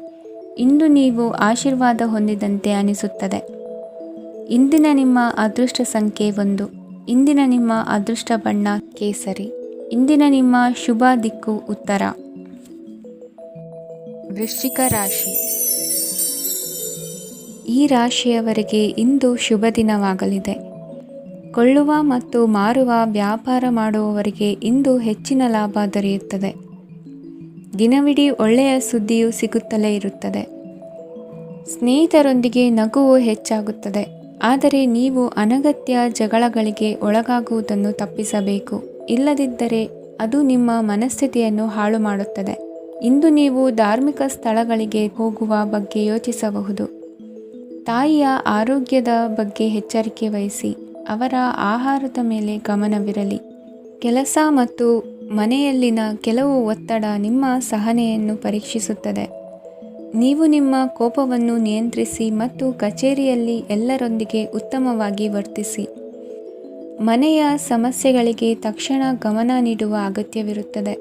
ಇಂದು ನೀವು ಆಶೀರ್ವಾದ ಹೊಂದಿದಂತೆ ಅನಿಸುತ್ತದೆ. ಇಂದಿನ ನಿಮ್ಮ ಅದೃಷ್ಟ ಸಂಖ್ಯೆ 1. ಇಂದಿನ ನಿಮ್ಮ ಅದೃಷ್ಟ ಬಣ್ಣ ಕೇಸರಿ. ಇಂದಿನ ನಿಮ್ಮ ಶುಭ ದಿಕ್ಕು ಉತ್ತರ. ವೃಶ್ಚಿಕ ರಾಶಿ. ಈ ರಾಶಿಯವರಿಗೆ ಇಂದು ಶುಭ ದಿನವಾಗಲಿದೆ. ಕೊಳ್ಳುವ ಮತ್ತು ಮಾರುವ ವ್ಯಾಪಾರ ಮಾಡುವವರಿಗೆ ಇಂದು ಹೆಚ್ಚಿನ ಲಾಭ ದೊರೆಯುತ್ತದೆ. ದಿನವಿಡೀ ಒಳ್ಳೆಯ ಸುದ್ದಿಯು ಸಿಗುತ್ತಲೇ ಇರುತ್ತದೆ. ಸ್ನೇಹಿತರೊಂದಿಗೆ ನಗುವು ಹೆಚ್ಚಾಗುತ್ತದೆ. ಆದರೆ ನೀವು ಅನಗತ್ಯ ಜಗಳಗಳಿಗೆ ಒಳಗಾಗುವುದನ್ನು ತಪ್ಪಿಸಬೇಕು. ಇಲ್ಲದಿದ್ದರೆ ಅದು ನಿಮ್ಮ ಮನಸ್ಥಿತಿಯನ್ನು ಹಾಳು ಮಾಡುತ್ತದೆ. ಇಂದು ನೀವು ಧಾರ್ಮಿಕ ಸ್ಥಳಗಳಿಗೆ ಹೋಗುವ ಬಗ್ಗೆ ಯೋಚಿಸಬಹುದು. ತಾಯಿಯ ಆರೋಗ್ಯದ ಬಗ್ಗೆ ಎಚ್ಚರಿಕೆ ವಹಿಸಿ. ಅವರ ಆಹಾರದ ಮೇಲೆ ಗಮನವಿರಲಿ. ಕೆಲಸ ಮತ್ತು ಮನೆಯಲ್ಲಿನ ಕೆಲವು ಒತ್ತಡ ನಿಮ್ಮ ಸಹನೆಯನ್ನು ಪರೀಕ್ಷಿಸುತ್ತದೆ. ನೀವು ನಿಮ್ಮ ಕೋಪವನ್ನು ನಿಯಂತ್ರಿಸಿ ಮತ್ತು ಕಚೇರಿಯಲ್ಲಿ ಎಲ್ಲರೊಂದಿಗೆ ಉತ್ತಮವಾಗಿ ವರ್ತಿಸಿ. ಮನೆಯ ಸಮಸ್ಯೆಗಳಿಗೆ ತಕ್ಷಣ ಗಮನ ನೀಡುವ ಅಗತ್ಯವಿರುತ್ತದೆ.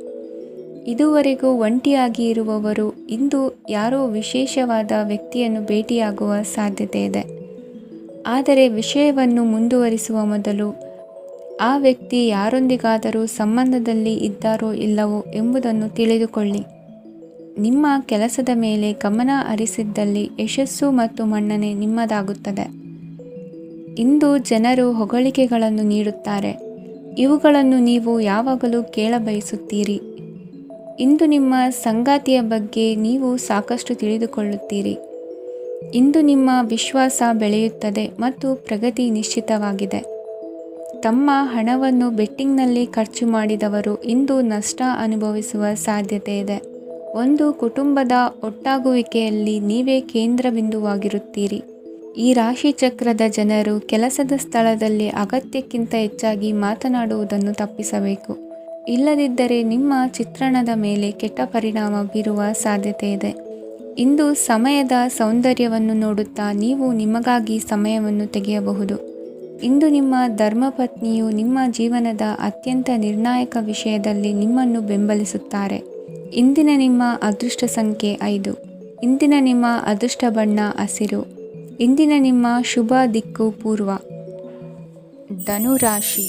ಇದುವರೆಗೂ ಒಂಟಿಯಾಗಿ ಇರುವವರು ಇಂದು ಯಾರೋ ವಿಶೇಷವಾದ ವ್ಯಕ್ತಿಯನ್ನು ಭೇಟಿಯಾಗುವ ಸಾಧ್ಯತೆ ಇದೆ. ಆದರೆ ವಿಷಯವನ್ನು ಮುಂದುವರಿಸುವ ಮೊದಲು ಆ ವ್ಯಕ್ತಿ ಯಾರೊಂದಿಗಾದರೂ ಸಂಬಂಧದಲ್ಲಿ ಇದ್ದಾರೋ ಇಲ್ಲವೋ ಎಂಬುದನ್ನು ತಿಳಿದುಕೊಳ್ಳಿ. ನಿಮ್ಮ ಕೆಲಸದ ಮೇಲೆ ಗಮನ ಹರಿಸಿದ್ದಲ್ಲಿ ಯಶಸ್ಸು ಮತ್ತು ಮನ್ನಣೆ ನಿಮ್ಮದಾಗುತ್ತದೆ. ಇಂದು ಜನರು ಹೊಗಳಿಕೆಗಳನ್ನು ನೀಡುತ್ತಾರೆ. ಇವುಗಳನ್ನು ನೀವು ಯಾವಾಗಲೂ ಕೇಳಬಯಸುತ್ತೀರಿ. ಇಂದು ನಿಮ್ಮ ಸಂಗಾತಿಯ ಬಗ್ಗೆ ನೀವು ಸಾಕಷ್ಟು ತಿಳಿದುಕೊಳ್ಳುತ್ತೀರಿ. ಇಂದು ನಿಮ್ಮ ವಿಶ್ವಾಸ ಬೆಳೆಯುತ್ತದೆ ಮತ್ತು ಪ್ರಗತಿ ನಿಶ್ಚಿತವಾಗಿದೆ. ತಮ್ಮ ಹಣವನ್ನು ಬೆಟ್ಟಿಂಗ್ನಲ್ಲಿ ಖರ್ಚು ಮಾಡಿದವರು ಇಂದು ನಷ್ಟ ಅನುಭವಿಸುವ ಸಾಧ್ಯತೆ ಇದೆ. ಒಂದು ಕುಟುಂಬದ ಒಟ್ಟಾಗುವಿಕೆಯಲ್ಲಿ ನೀವೇ ಕೇಂದ್ರಬಿಂದುವಾಗಿರುತ್ತೀರಿ. ಈ ರಾಶಿ ಚಕ್ರದ ಜನರು ಕೆಲಸದ ಸ್ಥಳದಲ್ಲಿ ಅಗತ್ಯಕ್ಕಿಂತ ಹೆಚ್ಚಾಗಿ ಮಾತನಾಡುವುದನ್ನು ತಪ್ಪಿಸಬೇಕು. ಇಲ್ಲದಿದ್ದರೆ ನಿಮ್ಮ ಚಿತ್ರಣದ ಮೇಲೆ ಕೆಟ್ಟ ಪರಿಣಾಮ ಬೀರುವ ಸಾಧ್ಯತೆ ಇದೆ. ಇಂದು ಸಮಯದ ಸೌಂದರ್ಯವನ್ನು ನೋಡುತ್ತಾ ನೀವು ನಿಮಗಾಗಿ ಸಮಯವನ್ನು ತೆಗೆಯಬಹುದು. ಇಂದು ನಿಮ್ಮ ಧರ್ಮಪತ್ನಿಯು ನಿಮ್ಮ ಜೀವನದ ಅತ್ಯಂತ ನಿರ್ಣಾಯಕ ವಿಷಯದಲ್ಲಿ ನಿಮ್ಮನ್ನು ಬೆಂಬಲಿಸುತ್ತಾರೆ. ಇಂದಿನ ನಿಮ್ಮ ಅದೃಷ್ಟ ಸಂಖ್ಯೆ 5. ಇಂದಿನ ನಿಮ್ಮ ಅದೃಷ್ಟ ಬಣ್ಣ ಹಸಿರು. ಇಂದಿನ ನಿಮ್ಮ ಶುಭ ದಿಕ್ಕು ಪೂರ್ವ. ಧನುರಾಶಿ.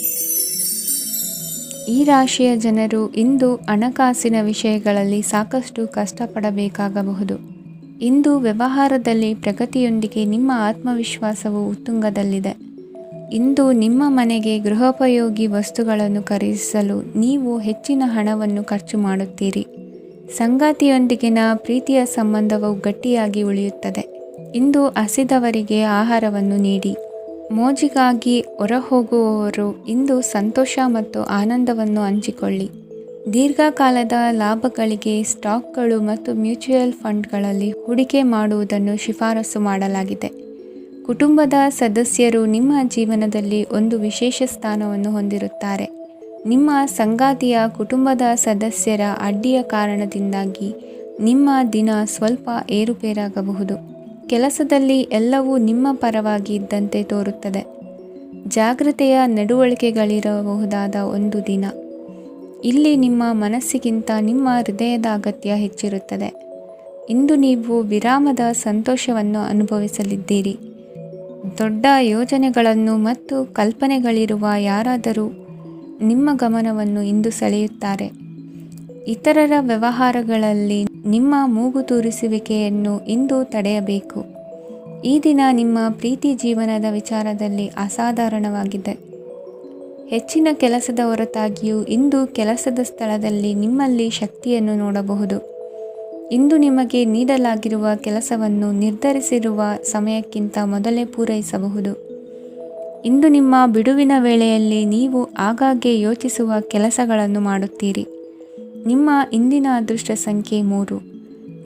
ಈ ರಾಶಿಯ ಜನರು ಇಂದು ಹಣಕಾಸಿನ ವಿಷಯಗಳಲ್ಲಿ ಸಾಕಷ್ಟು ಕಷ್ಟಪಡಬೇಕಾಗಬಹುದು. ಇಂದು ವ್ಯವಹಾರದಲ್ಲಿ ಪ್ರಗತಿಯೊಂದಿಗೆ ನಿಮ್ಮ ಆತ್ಮವಿಶ್ವಾಸವು ಉತ್ತುಂಗದಲ್ಲಿದೆ. ಇಂದು ನಿಮ್ಮ ಮನೆಗೆ ಗೃಹೋಪಯೋಗಿ ವಸ್ತುಗಳನ್ನು ಖರೀದಿಸಲು ನೀವು ಹೆಚ್ಚಿನ ಹಣವನ್ನು ಖರ್ಚು ಮಾಡುತ್ತೀರಿ. ಸಂಗಾತಿಯೊಂದಿಗಿನ ಪ್ರೀತಿಯ ಸಂಬಂಧವು ಗಟ್ಟಿಯಾಗಿ ಉಳಿಯುತ್ತದೆ. ಇಂದು ಹಸಿದವರಿಗೆ ಆಹಾರವನ್ನು ನೀಡಿ. ಮೋಜಿಗಾಗಿ ಹೊರಹೋಗುವವರು ಇಂದು ಸಂತೋಷ ಮತ್ತು ಆನಂದವನ್ನು ಹಂಚಿಕೊಳ್ಳಿ. ದೀರ್ಘಕಾಲದ ಲಾಭಗಳಿಗೆ ಸ್ಟಾಕ್ಗಳು ಮತ್ತು ಮ್ಯೂಚುವಲ್ ಫಂಡ್ಗಳಲ್ಲಿ ಹೂಡಿಕೆ ಮಾಡುವುದನ್ನು ಶಿಫಾರಸು ಮಾಡಲಾಗಿದೆ. ಕುಟುಂಬದ ಸದಸ್ಯರು ನಿಮ್ಮ ಜೀವನದಲ್ಲಿ ಒಂದು ವಿಶೇಷ ಸ್ಥಾನವನ್ನು ಹೊಂದಿರುತ್ತಾರೆ. ನಿಮ್ಮ ಸಂಗಾತಿಯ ಕುಟುಂಬದ ಸದಸ್ಯರ ಅಡ್ಡಿಯ ಕಾರಣದಿಂದಾಗಿ ನಿಮ್ಮ ದಿನ ಸ್ವಲ್ಪ ಏರುಪೇರಾಗಬಹುದು. ಕೆಲಸದಲ್ಲಿ ಎಲ್ಲವೂ ನಿಮ್ಮ ಪರವಾಗಿ ಇದ್ದಂತೆ ತೋರುತ್ತದೆ. ಜಾಗ್ರತೆಯ ನಡವಳಿಕೆಗಳಿರಬಹುದಾದ ಒಂದು ದಿನ. ಇಲ್ಲಿ ನಿಮ್ಮ ಮನಸ್ಸಿಗಿಂತ ನಿಮ್ಮ ಹೃದಯದ ಅಗತ್ಯ ಹೆಚ್ಚಿರುತ್ತದೆ. ಇಂದು ನೀವು ವಿರಾಮದ ಸಂತೋಷವನ್ನು ಅನುಭವಿಸಲಿದ್ದೀರಿ. ದೊಡ್ಡ ಯೋಜನೆಗಳನ್ನು ಮತ್ತು ಕಲ್ಪನೆಗಳಿರುವ ಯಾರಾದರೂ ನಿಮ್ಮ ಗಮನವನ್ನು ಇಂದು ಸೆಳೆಯುತ್ತಾರೆ. ಇತರರ ವ್ಯವಹಾರಗಳಲ್ಲಿ ನಿಮ್ಮ ಮೂಗು ತೂರಿಸುವಿಕೆಯನ್ನು ಇಂದು ತಡೆಯಬೇಕು. ಈ ದಿನ ನಿಮ್ಮ ಪ್ರೀತಿ ಜೀವನದ ವಿಚಾರದಲ್ಲಿ ಅಸಾಧಾರಣವಾಗಿದೆ. ಹೆಚ್ಚಿನ ಕೆಲಸದ ಹೊರತಾಗಿಯೂ ಇಂದು ಕೆಲಸದ ಸ್ಥಳದಲ್ಲಿ ನಿಮ್ಮಲ್ಲಿ ಶಕ್ತಿಯನ್ನು ನೋಡಬಹುದು. ಇಂದು ನಿಮಗೆ ನೀಡಲಾಗಿರುವ ಕೆಲಸವನ್ನು ನಿರ್ಧರಿಸಿರುವ ಸಮಯಕ್ಕಿಂತ ಮೊದಲೇ ಪೂರೈಸಬಹುದು. ಇಂದು ನಿಮ್ಮ ಬಿಡುವಿನ ವೇಳೆಯಲ್ಲಿ ನೀವು ಆಗಾಗ್ಗೆ ಯೋಚಿಸುವ ಕೆಲಸಗಳನ್ನು ಮಾಡುತ್ತೀರಿ. ನಿಮ್ಮ ಇಂದಿನ ಅದೃಷ್ಟ ಸಂಖ್ಯೆ 3.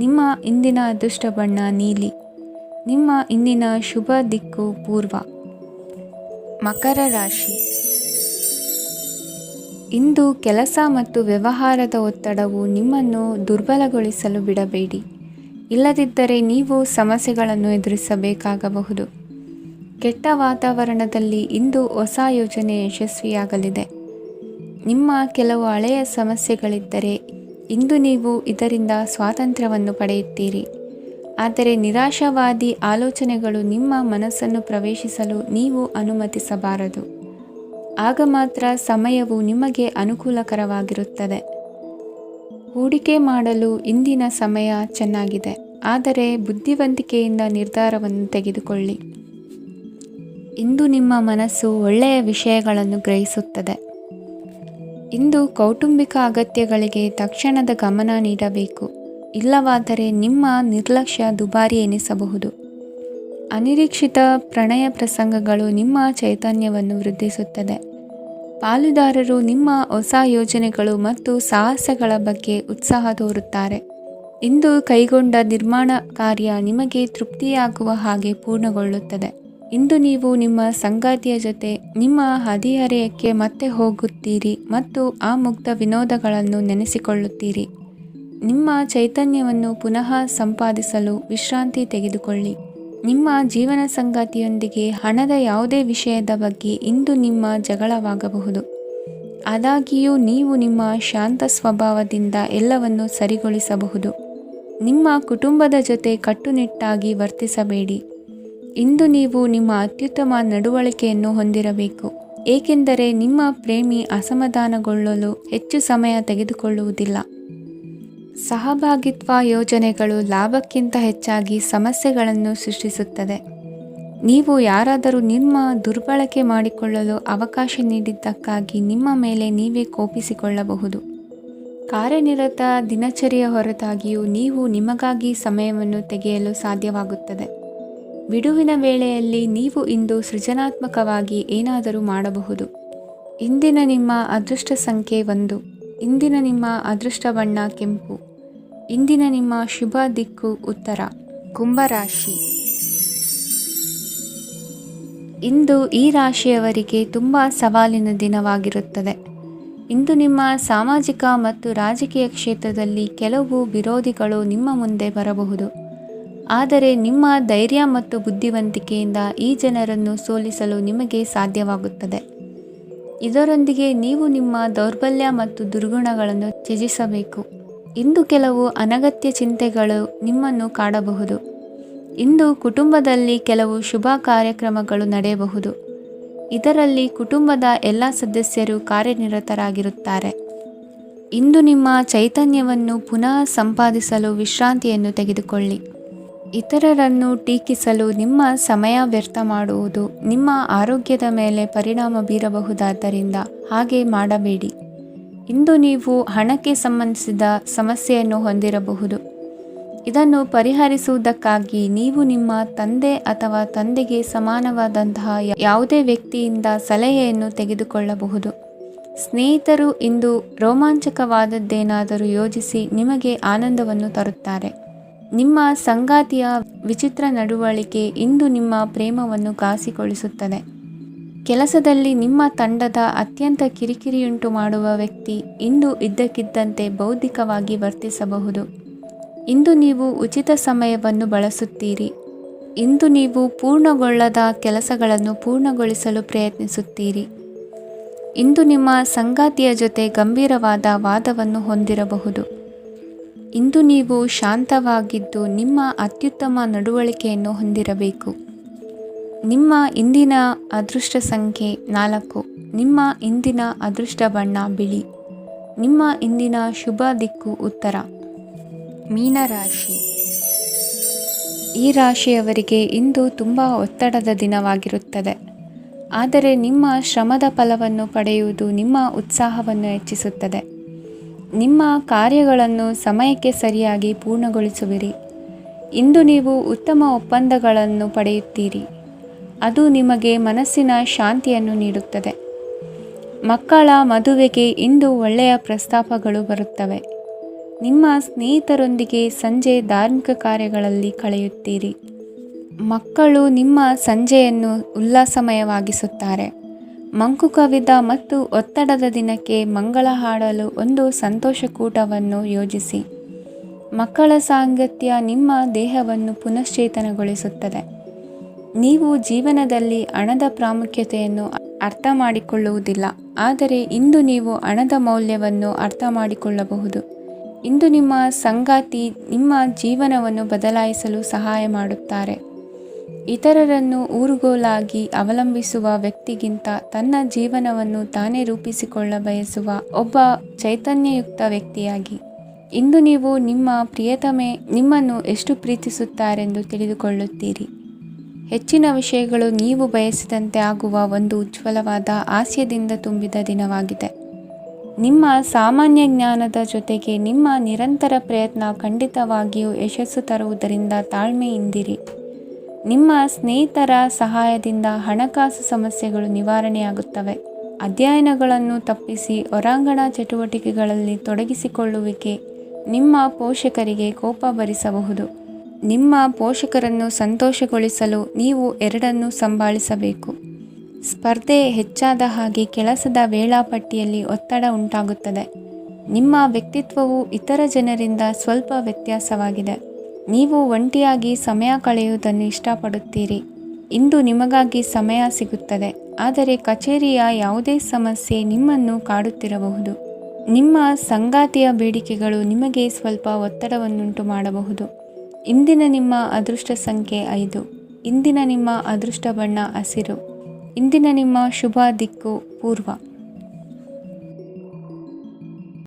ನಿಮ್ಮ ಇಂದಿನ ಅದೃಷ್ಟ ಬಣ್ಣ ನೀಲಿ. ನಿಮ್ಮ ಇಂದಿನ ಶುಭ ದಿಕ್ಕು ಪೂರ್ವ. ಮಕರ ರಾಶಿ. ಇಂದು ಕೆಲಸ ಮತ್ತು ವ್ಯವಹಾರದ ಒತ್ತಡವು ನಿಮ್ಮನ್ನು ದುರ್ಬಲಗೊಳಿಸಲು ಬಿಡಬೇಡಿ. ಇಲ್ಲದಿದ್ದರೆ ನೀವು ಸಮಸ್ಯೆಗಳನ್ನು ಎದುರಿಸಬೇಕಾಗಬಹುದು. ಕೆಟ್ಟ ವಾತಾವರಣದಲ್ಲಿ ಇಂದು ಹೊಸ ಯೋಜನೆ ಯಶಸ್ವಿಯಾಗಲಿದೆ. ನಿಮ್ಮ ಕೆಲವು ಹಳೆಯ ಸಮಸ್ಯೆಗಳಿದ್ದರೆ ಇಂದು ನೀವು ಇದರಿಂದ ಸ್ವಾತಂತ್ರ್ಯವನ್ನು ಪಡೆಯುತ್ತೀರಿ. ಆದರೆ ನಿರಾಶಾವಾದಿ ಆಲೋಚನೆಗಳು ನಿಮ್ಮ ಮನಸ್ಸನ್ನು ಪ್ರವೇಶಿಸಲು ನೀವು ಅನುಮತಿಸಬಾರದು. ಆಗ ಮಾತ್ರ ಸಮಯವು ನಿಮಗೆ ಅನುಕೂಲಕರವಾಗಿರುತ್ತದೆ. ಹೂಡಿಕೆ ಮಾಡಲು ಇಂದಿನ ಸಮಯ ಚೆನ್ನಾಗಿದೆ, ಆದರೆ ಬುದ್ಧಿವಂತಿಕೆಯಿಂದ ನಿರ್ಧಾರವನ್ನು ತೆಗೆದುಕೊಳ್ಳಿ. ಇಂದು ನಿಮ್ಮ ಮನಸ್ಸು ಒಳ್ಳೆಯ ವಿಷಯಗಳನ್ನು ಗ್ರಹಿಸುತ್ತದೆ. ಇಂದು ಕೌಟುಂಬಿಕ ಅಗತ್ಯಗಳಿಗೆ ತಕ್ಷಣದ ಗಮನ ನೀಡಬೇಕು. ಇಲ್ಲವಾದರೆ ನಿಮ್ಮ ನಿರ್ಲಕ್ಷ್ಯ ದುಬಾರಿ ಎನಿಸಬಹುದು. ಅನಿರೀಕ್ಷಿತ ಪ್ರಣಯ ಪ್ರಸಂಗಗಳು ನಿಮ್ಮ ಚೈತನ್ಯವನ್ನು ವೃದ್ಧಿಸುತ್ತದೆ. ಪಾಲುದಾರರು ನಿಮ್ಮ ಹೊಸ ಯೋಜನೆಗಳು ಮತ್ತು ಸಾಹಸಗಳ ಬಗ್ಗೆ ಉತ್ಸಾಹ ತೋರುತ್ತಾರೆ. ಇಂದು ಕೈಗೊಂಡ ನಿರ್ಮಾಣ ಕಾರ್ಯ ನಿಮಗೆ ತೃಪ್ತಿಯಾಗುವ ಹಾಗೆ ಪೂರ್ಣಗೊಳ್ಳುತ್ತದೆ. ಇಂದು ನೀವು ನಿಮ್ಮ ಸಂಗಾತಿಯ ಜೊತೆ ನಿಮ್ಮ ಹದಿಹರೆಯಕ್ಕೆ ಮತ್ತೆ ಹೋಗುತ್ತೀರಿ ಮತ್ತು ಆ ಮುಗ್ಧ ವಿನೋದಗಳನ್ನು ನೆನೆಸಿಕೊಳ್ಳುತ್ತೀರಿ. ನಿಮ್ಮ ಚೈತನ್ಯವನ್ನು ಪುನಃ ಸಂಪಾದಿಸಲು ವಿಶ್ರಾಂತಿ ತೆಗೆದುಕೊಳ್ಳಿ. ನಿಮ್ಮ ಜೀವನ ಸಂಗಾತಿಯೊಂದಿಗೆ ಹಣದ ಯಾವುದೇ ವಿಷಯದ ಬಗ್ಗೆ ಇಂದು ನಿಮ್ಮ ಜಗಳವಾಗಬಹುದು. ಆದಾಗ್ಯೂ ನೀವು ನಿಮ್ಮ ಶಾಂತ ಸ್ವಭಾವದಿಂದ ಎಲ್ಲವನ್ನು ಸರಿಗೊಳಿಸಬಹುದು. ನಿಮ್ಮ ಕುಟುಂಬದ ಜೊತೆ ಕಟ್ಟುನಿಟ್ಟಾಗಿ ವರ್ತಿಸಬೇಡಿ. ಇಂದು ನೀವು ನಿಮ್ಮ ಅತ್ಯುತ್ತಮ ನಡವಳಿಕೆಯನ್ನು ಹೊಂದಿರಬೇಕು, ಏಕೆಂದರೆ ನಿಮ್ಮ ಪ್ರೇಮಿ ಅಸಮಾಧಾನಗೊಳ್ಳಲು ಹೆಚ್ಚು ಸಮಯ ತೆಗೆದುಕೊಳ್ಳುವುದಿಲ್ಲ. ಸಹಭಾಗಿತ್ವ ಯೋಜನೆಗಳು ಲಾಭಕ್ಕಿಂತ ಹೆಚ್ಚಾಗಿ ಸಮಸ್ಯೆಗಳನ್ನು ಸೃಷ್ಟಿಸುತ್ತದೆ. ನೀವು ಯಾರಾದರೂ ನಿಮ್ಮ ದುರ್ಬಳಕೆ ಮಾಡಿಕೊಳ್ಳಲು ಅವಕಾಶ ನೀಡಿದ್ದಕ್ಕಾಗಿ ನಿಮ್ಮ ಮೇಲೆ ನೀವೇ ಕೋಪಿಸಿಕೊಳ್ಳಬಹುದು. ಕಾರ್ಯನಿರತ ದಿನಚರಿಯ ಹೊರತಾಗಿಯೂ ನೀವು ನಿಮಗಾಗಿ ಸಮಯವನ್ನು ತೆಗೆಯಲು ಸಾಧ್ಯವಾಗುತ್ತದೆ. ಬಿಡುವಿನ ವೇಳೆಯಲ್ಲಿ ನೀವು ಇಂದು ಸೃಜನಾತ್ಮಕವಾಗಿ ಏನಾದರೂ ಮಾಡಬಹುದು. ಇಂದಿನ ನಿಮ್ಮ ಅದೃಷ್ಟ ಸಂಖ್ಯೆ 1. ಇಂದಿನ ನಿಮ್ಮ ಅದೃಷ್ಟ ಬಣ್ಣ ಕೆಂಪು. ಇಂದಿನ ನಿಮ್ಮ ಶುಭ ದಿಕ್ಕು ಉತ್ತರ. ಕುಂಭರಾಶಿ. ಇಂದು ಈ ರಾಶಿಯವರಿಗೆ ತುಂಬ ಸವಾಲಿನ ದಿನವಾಗಿರುತ್ತದೆ. ಇಂದು ನಿಮ್ಮ ಸಾಮಾಜಿಕ ಮತ್ತು ರಾಜಕೀಯ ಕ್ಷೇತ್ರದಲ್ಲಿ ಕೆಲವು ವಿರೋಧಿಗಳು ನಿಮ್ಮ ಮುಂದೆ ಬರಬಹುದು. ಆದರೆ ನಿಮ್ಮ ಧೈರ್ಯ ಮತ್ತು ಬುದ್ಧಿವಂತಿಕೆಯಿಂದ ಈ ಜನರನ್ನು ಸೋಲಿಸಲು ನಿಮಗೆ ಸಾಧ್ಯವಾಗುತ್ತದೆ. ಇದರೊಂದಿಗೆ ನೀವು ನಿಮ್ಮ ದೌರ್ಬಲ್ಯ ಮತ್ತು ದುರ್ಗುಣಗಳನ್ನು ತ್ಯಜಿಸಬೇಕು. ಇಂದು ಕೆಲವು ಅನಗತ್ಯ ಚಿಂತೆಗಳು ನಿಮ್ಮನ್ನು ಕಾಡಬಹುದು. ಇಂದು ಕುಟುಂಬದಲ್ಲಿ ಕೆಲವು ಶುಭ ಕಾರ್ಯಕ್ರಮಗಳು ನಡೆಯಬಹುದು. ಇದರಲ್ಲಿ ಕುಟುಂಬದ ಎಲ್ಲ ಸದಸ್ಯರು ಕಾರ್ಯನಿರತರಾಗಿರುತ್ತಾರೆ. ಇಂದು ನಿಮ್ಮ ಚೈತನ್ಯವನ್ನು ಪುನಃ ಸಂಪಾದಿಸಲು ವಿಶ್ರಾಂತಿಯನ್ನು ತೆಗೆದುಕೊಳ್ಳಿ. ಇತರರನ್ನು ಟೀಕಿಸಲು ನಿಮ್ಮ ಸಮಯ ವ್ಯರ್ಥ ಮಾಡುವುದು ನಿಮ್ಮ ಆರೋಗ್ಯದ ಮೇಲೆ ಪರಿಣಾಮ ಬೀರಬಹುದಾದ್ದರಿಂದ ಹಾಗೆ ಮಾಡಬೇಡಿ. ಇಂದು ನೀವು ಹಣಕ್ಕೆ ಸಂಬಂಧಿಸಿದ ಸಮಸ್ಯೆಯನ್ನು ಹೊಂದಿರಬಹುದು. ಇದನ್ನು ಪರಿಹರಿಸುವುದಕ್ಕಾಗಿ ನೀವು ನಿಮ್ಮ ತಂದೆ ಅಥವಾ ತಂದೆಗೆ ಸಮಾನವಾದಂತಹ ಯಾವುದೇ ವ್ಯಕ್ತಿಯಿಂದ ಸಲಹೆಯನ್ನು ತೆಗೆದುಕೊಳ್ಳಬಹುದು. ಸ್ನೇಹಿತರು ಇಂದು ರೋಮಾಂಚಕವಾದದ್ದೇನಾದರೂ ಯೋಜಿಸಿ ನಿಮಗೆ ಆನಂದವನ್ನು ತರುತ್ತಾರೆ. ನಿಮ್ಮ ಸಂಗಾತಿಯ ವಿಚಿತ್ರ ನಡವಳಿಕೆ ಇಂದು ನಿಮ್ಮ ಪ್ರೇಮವನ್ನು ಘಾಸಿಗೊಳಿಸುತ್ತದೆ. ಕೆಲಸದಲ್ಲಿ ನಿಮ್ಮ ತಂಡದ ಅತ್ಯಂತ ಕಿರಿಕಿರಿಯುಂಟು ಮಾಡುವ ವ್ಯಕ್ತಿ ಇಂದು ಇದ್ದಕ್ಕಿದ್ದಂತೆ ಬೌದ್ಧಿಕವಾಗಿ ವರ್ತಿಸಬಹುದು. ಇಂದು ನೀವು ಉಚಿತ ಸಮಯವನ್ನು ಬಳಸುತ್ತೀರಿ. ಇಂದು ನೀವು ಪೂರ್ಣಗೊಳ್ಳದ ಕೆಲಸಗಳನ್ನು ಪೂರ್ಣಗೊಳಿಸಲು ಪ್ರಯತ್ನಿಸುತ್ತೀರಿ. ಇಂದು ನಿಮ್ಮ ಸಂಗಾತಿಯ ಜೊತೆ ಗಂಭೀರವಾದ ವಾದವನ್ನು ಹೊಂದಿರಬಹುದು. ಇಂದು ನೀವು ಶಾಂತವಾಗಿದ್ದು ನಿಮ್ಮ ಅತ್ಯುತ್ತಮ ನಡವಳಿಕೆಯನ್ನು ಹೊಂದಿರಬೇಕು. ನಿಮ್ಮ ಇಂದಿನ ಅದೃಷ್ಟ ಸಂಖ್ಯೆ 4. ನಿಮ್ಮ ಇಂದಿನ ಅದೃಷ್ಟ ಬಣ್ಣ ಬಿಳಿ. ನಿಮ್ಮ ಇಂದಿನ ಶುಭ ದಿಕ್ಕು ಉತ್ತರ. ಮೀನರಾಶಿ. ಈ ರಾಶಿಯವರಿಗೆ ಇಂದು ತುಂಬ ಒತ್ತಡದ ದಿನವಾಗಿರುತ್ತದೆ. ಆದರೆ ನಿಮ್ಮ ಶ್ರಮದ ಫಲವನ್ನು ಪಡೆಯುವುದು ನಿಮ್ಮ ಉತ್ಸಾಹವನ್ನು ಹೆಚ್ಚಿಸುತ್ತದೆ. ನಿಮ್ಮ ಕಾರ್ಯಗಳನ್ನು ಸಮಯಕ್ಕೆ ಸರಿಯಾಗಿ ಪೂರ್ಣಗೊಳಿಸುವಿರಿ. ಇಂದು ನೀವು ಉತ್ತಮ ಒಪ್ಪಂದಗಳನ್ನು ಪಡೆಯುತ್ತೀರಿ. ಅದು ನಿಮಗೆ ಮನಸ್ಸಿನ ಶಾಂತಿಯನ್ನು ನೀಡುತ್ತದೆ. ಮಕ್ಕಳ ಮದುವೆಗೆ ಇಂದು ಒಳ್ಳೆಯ ಪ್ರಸ್ತಾಪಗಳು ಬರುತ್ತವೆ. ನಿಮ್ಮ ಸ್ನೇಹಿತರೊಂದಿಗೆ ಸಂಜೆ ಧಾರ್ಮಿಕ ಕಾರ್ಯಗಳಲ್ಲಿ ಕಳೆಯುತ್ತೀರಿ. ಮಕ್ಕಳು ನಿಮ್ಮ ಸಂಜೆಯನ್ನು ಉಲ್ಲಾಸಮಯವಾಗಿಸುತ್ತಾರೆ. ಮಂಕು ಕವಿದ ಮತ್ತು ಒತ್ತಡದ ದಿನಕ್ಕೆ ಮಂಗಳ ಹಾಡಲು ಒಂದು ಸಂತೋಷಕೂಟವನ್ನು ಯೋಜಿಸಿ. ಮಕ್ಕಳ ಸಾಂಗತ್ಯ ನಿಮ್ಮ ದೇಹವನ್ನು ಪುನಶ್ಚೇತನಗೊಳಿಸುತ್ತದೆ. ನೀವು ಜೀವನದಲ್ಲಿ ಹಣದ ಪ್ರಾಮುಖ್ಯತೆಯನ್ನು ಅರ್ಥ ಮಾಡಿಕೊಳ್ಳುವುದಿಲ್ಲ, ಆದರೆ ಇಂದು ನೀವು ಹಣದ ಮೌಲ್ಯವನ್ನು ಅರ್ಥ ಮಾಡಿಕೊಳ್ಳಬಹುದು. ಇಂದು ನಿಮ್ಮ ಸಂಗಾತಿ ನಿಮ್ಮ ಜೀವನವನ್ನು ಬದಲಾಯಿಸಲು ಸಹಾಯ ಮಾಡುತ್ತಾರೆ. ಇತರರನ್ನು ಊರುಗೋಲಾಗಿ ಅವಲಂಬಿಸುವ ವ್ಯಕ್ತಿಗಿಂತ ತನ್ನ ಜೀವನವನ್ನು ತಾನೇ ರೂಪಿಸಿಕೊಳ್ಳ ಬಯಸುವ ಒಬ್ಬ ಚೈತನ್ಯಯುಕ್ತ ವ್ಯಕ್ತಿಯಾಗಿ. ಇಂದು ನೀವು ನಿಮ್ಮ ಪ್ರಿಯತಮೆ ನಿಮ್ಮನ್ನು ಎಷ್ಟು ಪ್ರೀತಿಸುತ್ತಾರೆಂದು ತಿಳಿದುಕೊಳ್ಳುತ್ತೀರಿ. ಹೆಚ್ಚಿನ ವಿಷಯಗಳು ನೀವು ಬಯಸಿದಂತೆ ಆಗುವ ಒಂದು ಉಜ್ವಲವಾದ ಹಾಸ್ಯದಿಂದ ತುಂಬಿದ ದಿನವಾಗಿದೆ. ನಿಮ್ಮ ಸಾಮಾನ್ಯ ಜ್ಞಾನದ ಜೊತೆಗೆ ನಿಮ್ಮ ನಿರಂತರ ಪ್ರಯತ್ನ ಖಂಡಿತವಾಗಿಯೂ ಯಶಸ್ಸು ತರುವುದರಿಂದ ತಾಳ್ಮೆಯಿಂದಿರಿ. ನಿಮ್ಮ ಸ್ನೇಹಿತರ ಸಹಾಯದಿಂದ ಹಣಕಾಸು ಸಮಸ್ಯೆಗಳು ನಿವಾರಣೆಯಾಗುತ್ತವೆ. ಅಧ್ಯಯನಗಳನ್ನು ತಪ್ಪಿಸಿ ಹೊರಾಂಗಣ ಚಟುವಟಿಕೆಗಳಲ್ಲಿ ತೊಡಗಿಸಿಕೊಳ್ಳುವಿಕೆ ನಿಮ್ಮ ಪೋಷಕರಿಗೆ ಕೋಪ ಭರಿಸಬಹುದು. ನಿಮ್ಮ ಪೋಷಕರನ್ನು ಸಂತೋಷಗೊಳಿಸಲು ನೀವು ಎರಡನ್ನೂ ಸಂಭಾಳಿಸಬೇಕು. ಸ್ಪರ್ಧೆ ಹೆಚ್ಚಾದ ಹಾಗೆ ಕೆಲಸದ ವೇಳಾಪಟ್ಟಿಯಲ್ಲಿ ಒತ್ತಡ ಉಂಟಾಗುತ್ತದೆ. ನಿಮ್ಮ ವ್ಯಕ್ತಿತ್ವವು ಇತರ ಜನರಿಂದ ಸ್ವಲ್ಪ ವ್ಯತ್ಯಾಸವಾಗಿದೆ. ನೀವು ಒಂಟಿಯಾಗಿ ಸಮಯ ಕಳೆಯುವುದನ್ನು ಇಷ್ಟಪಡುತ್ತೀರಿ. ಇಂದು ನಿಮಗಾಗಿ ಸಮಯ ಸಿಗುತ್ತದೆ, ಆದರೆ ಕಚೇರಿಯ ಯಾವುದೇ ಸಮಸ್ಯೆ ನಿಮ್ಮನ್ನು ಕಾಡುತ್ತಿರಬಹುದು. ನಿಮ್ಮ ಸಂಗಾತಿಯ ಬೇಡಿಕೆಗಳು ನಿಮಗೆ ಸ್ವಲ್ಪ ಒತ್ತಡವನ್ನುಂಟು ಮಾಡಬಹುದು. ಇಂದಿನ ನಿಮ್ಮ ಅದೃಷ್ಟ ಸಂಖ್ಯೆ 5. ಇಂದಿನ ನಿಮ್ಮ ಅದೃಷ್ಟ ಬಣ್ಣ ಹಸಿರು. ಇಂದಿನ ನಿಮ್ಮ ಶುಭ ದಿಕ್ಕು ಪೂರ್ವ.